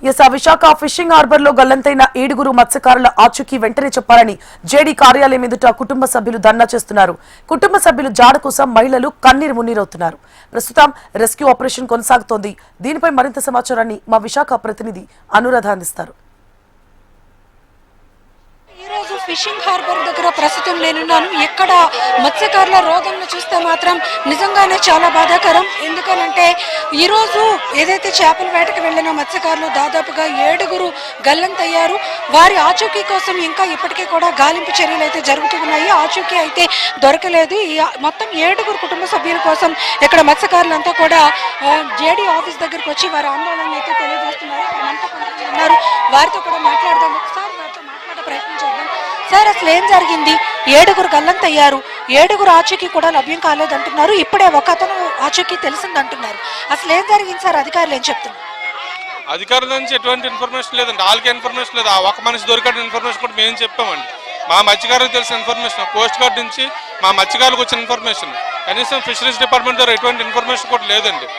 Visakha fishing harbour లో గల్లంతైన 7 మత్స్యకారుల ఆచూకీ వెంటనే చెప్పాలని జేడీ కార్యాలయం ఎదుట కుటుంబ సభ్యులు ధర్నా చేస్తున్నారు. కుటుంబ సభ్యులు జాడ కోసం మహిళలు కన్నీరు మున్నీరవుతున్నారు. ప్రస్తుతం రెస్క్యూ ఆపరేషన్ కొనసాగుతోంది. దీనిపై మరింత సమాచారాన్ని మా విశాఖ ప్రతినిధి అనురాధ అందిస్తారు. ఫిషింగ్ హార్బర్ దగ్గర ప్రస్తుతం నేనున్నాను. ఎక్కడ మత్స్యకారుల రోదనను చూస్తే మాత్రం నిజంగానే చాలా బాధాకరం. ఎందుకనంటే ఈరోజు ఏదైతే చేపల వేటకు వెళ్లిన మత్స్యకారులు దాదాపుగా 7 గల్లంతయ్యారు. వారి ఆచూకీ కోసం ఇంకా ఇప్పటికీ కూడా గాలింపు చర్యలు అయితే జరుగుతున్నాయి. ఆచూకీ అయితే దొరకలేదు. మొత్తం 7 కుటుంబ సభ్యుల కోసం ఇక్కడ మత్స్యకారులంతా కూడా జేడీ ఆఫీస్ దగ్గరకు వచ్చి వారి ఆందోళన అయితే తెలియజేస్తున్నారు. వారితో కూడా మాట్లాడదాం. ఒకసారి వారితో మాట్లాడే ప్రయత్నం చేద్దాం. సార్, అసలు ఏం జరిగింది? 7 గల్లంతయ్యారు. 7 ఆచూకీ కూడా లభ్యం కాలేదంటున్నారు. ఇప్పుడే ఒక అతను ఆచూకీ తెలిసిందంటున్నారు. అసలు ఏం జరిగింది సార్? అధికారులు ఏం చెప్తున్నారు? అధికారుల నుంచి ఎటువంటి ఇన్ఫర్మేషన్ లేదండి. వాళ్ళకి ఇన్ఫర్మేషన్ లేదు. ఆ ఒక మనిషి దొరికిన ఇన్ఫర్మేషన్ కూడా మేము చెప్పామండి. మా మత్స్యకారులకు తెలిసిన ఇన్ఫర్మేషన్, కోస్ట్ గార్డ్ నుంచి మా మత్స్యకారులకు వచ్చిన ఇన్ఫర్మేషన్, కనీసం ఫిషరీస్ డిపార్ట్మెంట్ ద్వారా ఎటువంటి ఇన్ఫర్మేషన్ కూడా లేదండి.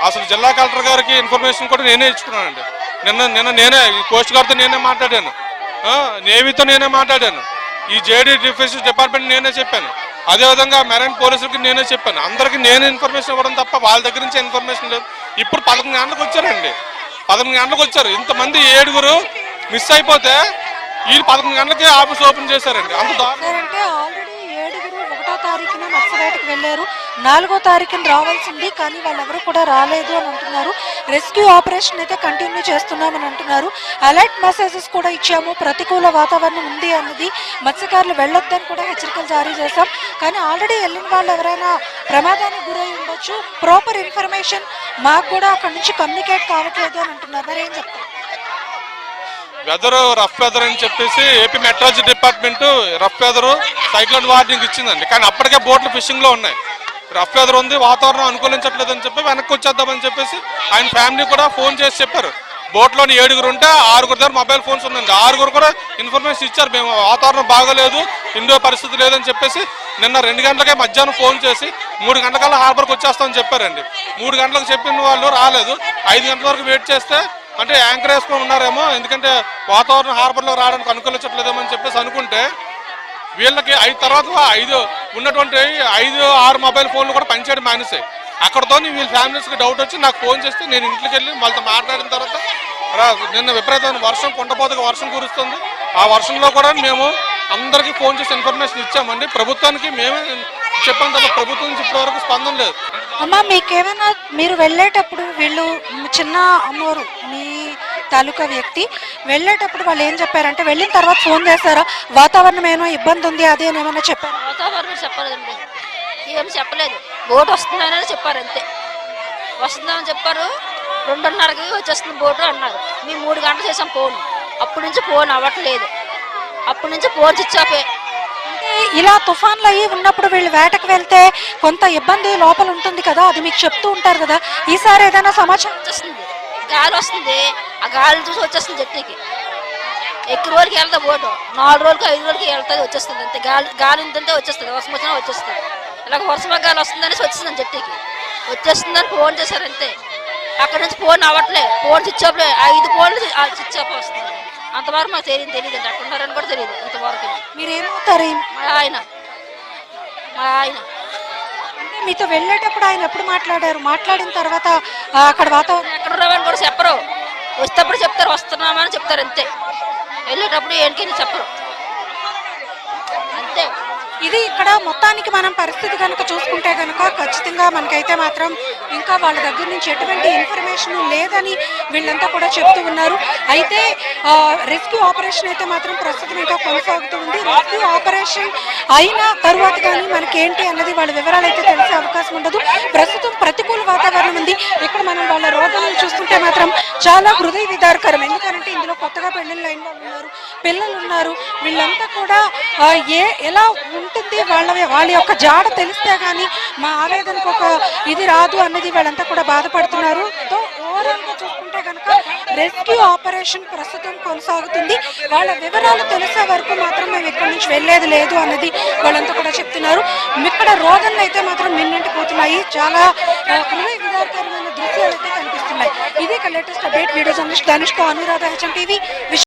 అసలు జిల్లా కలెక్టర్ గారికి ఇన్ఫర్మేషన్ కూడా నేనే ఇచ్చుకున్నానండి. నిన్న నేనే కోస్ట్ గార్డ్తో నేనే మాట్లాడాను, నేవీతో నేనే మాట్లాడాను, ఈ జేడీ ఫిషరీస్ డిపార్ట్మెంట్ నేనే చెప్పాను, అదేవిధంగా మెరైన్ పోలీసులకి నేనే చెప్పాను. అందరికీ నేనే ఇన్ఫర్మేషన్ ఇవ్వడం తప్ప వాళ్ళ దగ్గర నుంచి ఇన్ఫర్మేషన్ లేదు. ఇప్పుడు 11 గంటలకు వచ్చారండి. 11 గంటలకు వచ్చారు. ఇంతమంది 7 మిస్ అయిపోతే వీళ్ళు 11 గంటలకి ఆఫీస్ ఓపెన్ చేశారండి. అంత అంటే ఆల్రెడీ 7 1వ తారీఖున మత్స్యవేటకు వెళ్లారు. 4వ తారీఖున రావాల్సింది, కానీ వాళ్ళెవరూ కూడా రాలేదు అని అంటున్నారు. రెస్క్యూ ఆపరేషన్ అయితే కంటిన్యూ చేస్తున్నామని అంటున్నారు. అలర్ట్ మెసేజెస్ కూడా ఇచ్చాము, ప్రతికూల వాతావరణం ఉంది అన్నది, మత్స్యకారులు వెళ్ళొద్దని కూడా హెచ్చరికలు జారీ చేశాం. కానీ ఆల్రెడీ వెళ్ళిన వాళ్ళు ఎవరైనా ప్రమాదానికి గురై ఉండొచ్చు. ప్రాపర్ ఇన్ఫర్మేషన్ మాకు కూడా అక్కడి నుంచి కమ్యూనికేట్ కావట్లేదు అని అంటున్నారు. మరి ఏం చెప్తారు? వెదర్ రఫ్ వెదర్ అని చెప్పేసి AP meteorology department rough weather cyclone warning ఇచ్చిందండి. కానీ అప్పటికే బోట్లు ఫిషింగ్ లో ఉన్నాయి. రఫ్ వెదర్ ఉంది, వాతావరణం అనుకూలించట్లేదని చెప్పి వెనక్కి వచ్చేద్దామని చెప్పేసి ఆయన ఫ్యామిలీ కూడా ఫోన్ చేసి చెప్పారు. బోట్లోని 7 ఉంటే 6 దగ్గర మొబైల్ ఫోన్స్ ఉందండి. 6 కూడా ఇన్ఫర్మేషన్ ఇచ్చారు, మేము వాతావరణం బాగలేదు, ఇండో పరిస్థితి లేదని చెప్పేసి. నిన్న 2 గంటలకే మధ్యాహ్నం ఫోన్ చేసి 3 గంటలకల్లా హార్బర్కి వచ్చేస్తామని చెప్పారండి. 3 గంటలకు చెప్పిన వాళ్ళు రాలేదు. 5 గంటల వరకు వెయిట్ చేస్తే అంటే యాంకర్ వేసుకొని ఉన్నారేమో, ఎందుకంటే వాతావరణం హార్బర్లో రావడానికి అనుకూలించట్లేదేమో అని చెప్పేసి అనుకుంటే వీళ్ళకి 5 తర్వాత 5 ఉన్నటువంటి 5-6 మొబైల్ ఫోన్లు కూడా పనిచేయడం మానేసాయి. అక్కడతో వీళ్ళ ఫ్యామిలీస్కి డౌట్ వచ్చి నాకు ఫోన్ చేస్తే నేను ఇంటికి వెళ్ళి వాళ్ళతో మాట్లాడిన తర్వాత నిన్న విపరీతమైన వర్షం, కుండపోతగా వర్షం కురుస్తుంది. ఆ వర్షంలో కూడా మేము అందరికీ ఫోన్ చేసి ఇన్ఫర్మేషన్ ఇచ్చామండి. ప్రభుత్వానికి మేమే చెప్పాం తప్ప ప్రభుత్వం నుంచి ఇప్పటి వరకు స్పందన లేదు. అమ్మా, మీకేమైనా మీరు వెళ్ళేటప్పుడు వీళ్ళు చిన్న అమ్మోరు మీ తాలూకా వ్యక్తి వెళ్ళేటప్పుడు వాళ్ళు ఏం చెప్పారంటే, వెళ్ళిన తర్వాత ఫోన్ చేస్తారా? వాతావరణం ఏమో ఇబ్బంది ఉంది అదే ఏమైనా చెప్పారు? వాతావరణం చెప్పలేదండి, ఏం చెప్పలేదు. బోట్ వస్తుందని చెప్పారు, అంతే. వస్తుందని చెప్పారు. 2:30కి వచ్చేస్తుంది బోటు అన్నారు. మేము 3 గంటలు చేసాం ఫోన్. అప్పటి నుంచి ఫోన్ అవ్వట్లేదు. అప్పటి నుంచి ఫోన్ స్విచ్ ఆఫే. అంటే ఇలా తుఫాన్లు అయ్యి ఉన్నప్పుడు వీళ్ళు వేటకు వెళ్తే కొంత ఇబ్బంది లోపల ఉంటుంది కదా, అది మీకు చెప్తూ ఉంటారు కదా. ఈసారి ఏదైనా సమాచారం వచ్చేస్తుంది, గాలి వస్తుంది, ఆ గాలి చూసి వచ్చేస్తుంది జట్టుకి. ఎక్కువ రోజులకి వెళ్తా బోటు, 4 రోజులకి 5 రోజులకి వెళ్తుంది, వచ్చేస్తుంది అంతే. గాలి ఉందంటే వచ్చేస్తుంది, వర్షం వచ్చినా వచ్చేస్తుంది. ఇలాగ వర్షం గాలి వస్తుందని వచ్చిందని జట్టుకి వచ్చేస్తుందని ఫోన్ చేశారు, అంతే. అక్కడ నుంచి ఫోన్ అవ్వట్లే, ఫోన్ స్విచ్ ఆఫ్. 5 ఫోన్లు స్విచ్ ఆఫ్ వస్తుంది. అంతవరకు మాకు తెలియదు అండి, అక్కడ ఉన్నారని కూడా తెలియదు ఇంతవరకు. మీరేమవుతారు? మా ఆయన అంటే మీతో వెళ్ళేటప్పుడు ఆయన ఎప్పుడు మాట్లాడారు? మాట్లాడిన తర్వాత అక్కడ వాతావరణం ఎక్కడ ఉన్నామని కూడా చెప్పరు. వచ్చేటప్పుడు చెప్తారు వస్తున్నామని చెప్తారు, అంతే. వెళ్ళేటప్పుడు ఏంటి చెప్పరు, అంతే. ఇది ఇక్కడ మొత్తానికి మనం పరిస్థితి కనుక చూసుకుంటే కనుక ఖచ్చితంగా మనకైతే మాత్రం ఇంకా వాళ్ళ దగ్గర నుంచి ఎటువంటి ఇన్ఫర్మేషన్ లేదని వీళ్ళంతా కూడా చెప్తూ ఉన్నారు. అయితే రెస్క్యూ ఆపరేషన్ అయితే మాత్రం ప్రస్తుతం ఇంకా కొనసాగుతూ ఉంది. రెస్క్యూ ఆపరేషన్ అయిన తరువాత కానీ మనకేంటి అన్నది వాళ్ళ వివరాలు అయితే తెలిసే అవకాశం ఉండదు. ప్రస్తుతం ప్రతికూల వాతావరణం ఉంది. ఇక్కడ మనం వాళ్ళ రోగాలను చూస్తుంటే మాత్రం చాలా హృదయ విదారకరం. ఎందుకంటే ఇందులో కొత్తగా పెళ్ళిళ్ళు అయిన వాళ్ళు ఉన్నారు, పిల్లలు ఉన్నారు. వీళ్ళంతా కూడా ఎలా ఉంటుంది, వాళ్ళ యొక్క జాడ తెలిస్తే గానీ మా ఆవేదనకు ఒక ఇది రాదు అన్నది వాళ్ళంతా కూడా బాధపడుతున్నారు. ఓవరాల్ గా చూసుకుంటే కనుక రెస్క్యూ ఆపరేషన్ ప్రస్తుతం కొనసాగుతుంది. వాళ్ళ వివరాలు తెలిసే వరకు మాత్రం మేము ఇక్కడ నుంచి వెళ్లేది లేదు అన్నది వాళ్ళంతా కూడా చెప్తున్నారు. ఇక్కడ రోదనలు అయితే మాత్రం మిన్నంటిపోతున్నాయి. చాలా హృదయ విదారకరమైన దృశ్యాలు అయితే కనిపిస్తున్నాయి. ఇది లేటెస్ట్ అప్డేట్. వీడియో జర్నలిస్ట్ ధనుష్తో అనురాధ, హెచ్ఎం టీవీ.